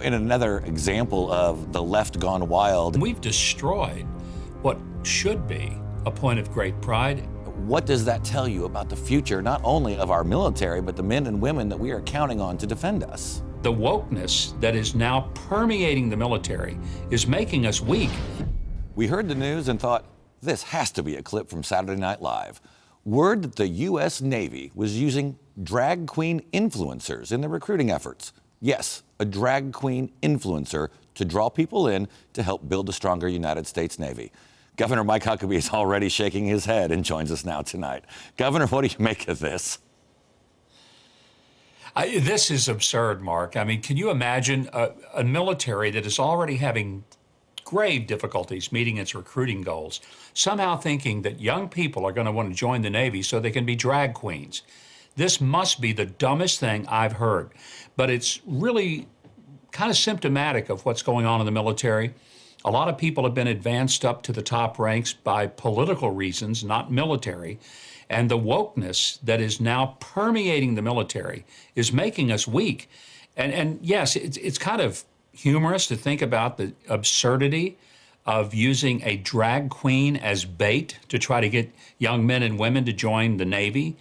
In another example of the left gone wild, We've destroyed what should be a point of great pride. what does that tell you about the future, not only of our military, but the men and women that we are counting on to defend us? The wokeness that is now permeating the military is making us weak. We heard the news and thought, this has to be a clip from Saturday Night Live. Word that the U.S. Navy was using drag queen influencers in their recruiting efforts. Yes, a drag queen influencer to draw people in to help build a stronger United States Navy. Governor Mike Huckabee is already shaking his head and joins us now tonight. Governor, what do you make of this? This is absurd, Mark. I mean, can you imagine a military that is already having grave difficulties meeting its recruiting goals, somehow thinking that young people are going to want to join the Navy so they can be drag queens? This must be the dumbest thing I've heard, but it's really kind of symptomatic of what's going on in the military. A lot of people have been advanced up to the top ranks by political reasons, not military. And the wokeness that is now permeating the military is making us weak. And yes, it's kind of humorous to think about the absurdity of using a drag queen as bait to try to get young men and women to join the Navy.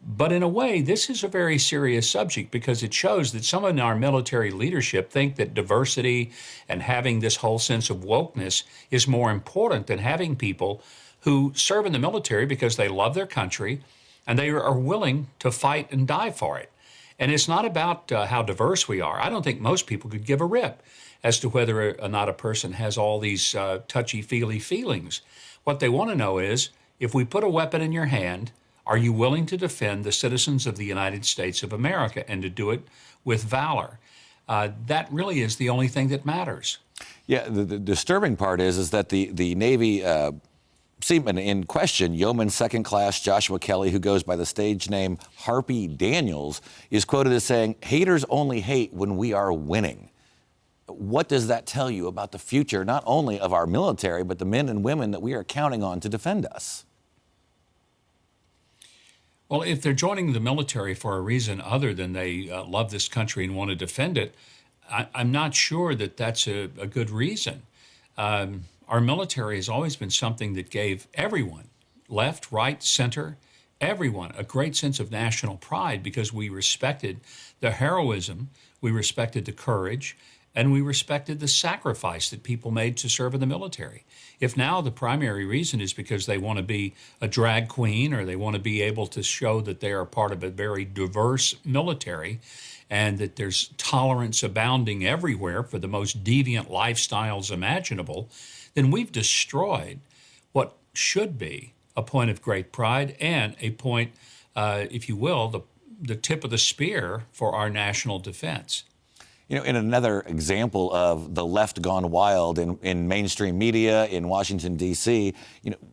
But in a way, this is a very serious subject because it shows that some in our military leadership think that diversity and having this whole sense of wokeness is more important than having people who serve in the military because they love their country and they are willing to fight and die for it. And it's not about how diverse we are. I don't think most people could give a rip as to whether or not a person has all these touchy-feely feelings. What they want to know is, if we put a weapon in your hand, are you willing to defend the citizens of the United States of America and to do it with valor? That really is the only thing that matters. Yeah, the disturbing part is that the Navy seaman in question, Yeoman Second Class Joshua Kelly, who goes by the stage name Harpy Daniels, is quoted as saying, "Haters only hate when we are winning." What does that tell you about the future, not only of our military, but the men and women that we are counting on to defend us? Well, if they're joining the military for a reason other than they love this country and want to defend it, I'm not sure that that's a good reason. Our military has always been something that gave everyone, left, right, center, everyone, a great sense of national pride because we respected the heroism, we respected the courage, and we respected the sacrifice that people made to serve in the military. If now the primary reason is because they want to be a drag queen or they want to be able to show that they are part of a very diverse military and that there's tolerance abounding everywhere for the most deviant lifestyles imaginable, then we've destroyed what should be a point of great pride and a point, if you will, the tip of the spear for our national defense. You know, in another example of the left gone wild in mainstream media in Washington, D.C.,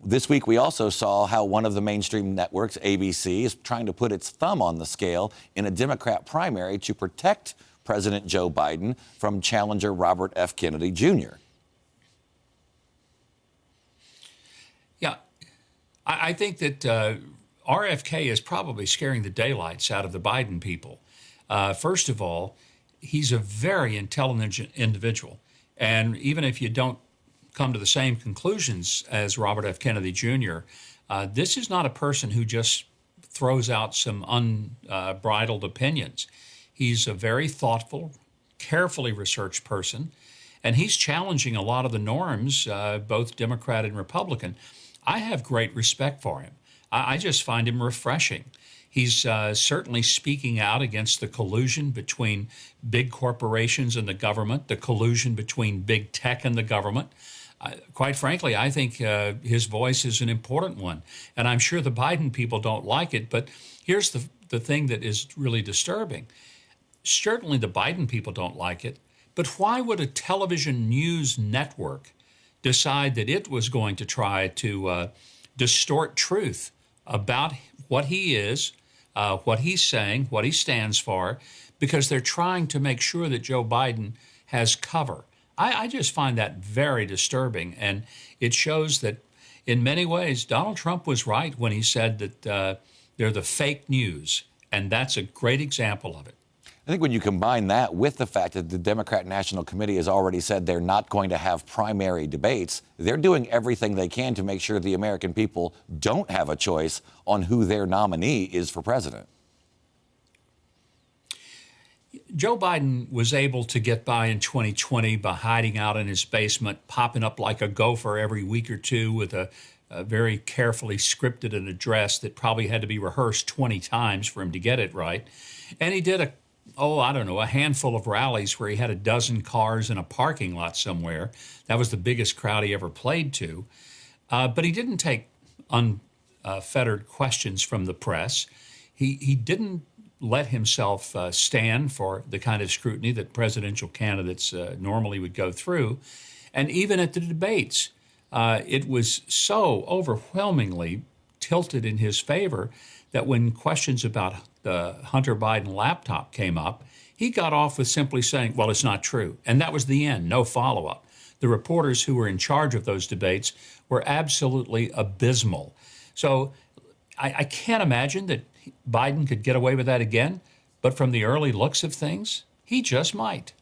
this week we also saw how one of the mainstream networks, ABC, is trying to put its thumb on the scale in a Democrat primary to protect President Joe Biden from challenger Robert F. Kennedy Jr. Yeah, I think that RFK is probably scaring the daylights out of the Biden people. First of all, he's a very intelligent individual. And even if you don't come to the same conclusions as Robert F. Kennedy Jr., this is not a person who just throws out some unbridled opinions. He's a very thoughtful, carefully researched person, and he's challenging a lot of the norms, both Democrat and Republican. I have great respect for him. I just find him refreshing. He's certainly speaking out against the collusion between big corporations and the government, the collusion between big tech and the government. Quite frankly, I think his voice is an important one. And I'm sure the Biden people don't like it, but here's the thing that is really disturbing. Certainly the Biden people don't like it, but why would a television news network decide that it was going to try to distort truth about what he is, what he's saying, what he stands for, because they're trying to make sure that Joe Biden has cover? I just find that very disturbing, and it shows that in many ways Donald Trump was right when he said that they're the fake news, and that's a great example of it. I think when you combine that with the fact that the Democrat National Committee has already said they're not going to have primary debates, they're doing everything they can to make sure the American people don't have a choice on who their nominee is for president. Joe Biden was able to get by in 2020 by hiding out in his basement, popping up like a gopher every week or two with a very carefully scripted an address that probably had to be rehearsed 20 times for him to get it right. And he did a handful of rallies where he had a dozen cars in a parking lot somewhere. That was the biggest crowd he ever played to. But he didn't take unfettered questions from the press. He didn't let himself stand for the kind of scrutiny that presidential candidates normally would go through. And even at the debates, it was so overwhelmingly tilted in his favor that when questions about the Hunter Biden laptop came up, he got off with simply saying, well, it's not true. And that was the end, no follow-up. The reporters who were in charge of those debates were absolutely abysmal. So I can't imagine that Biden could get away with that again, but from the early looks of things, he just might.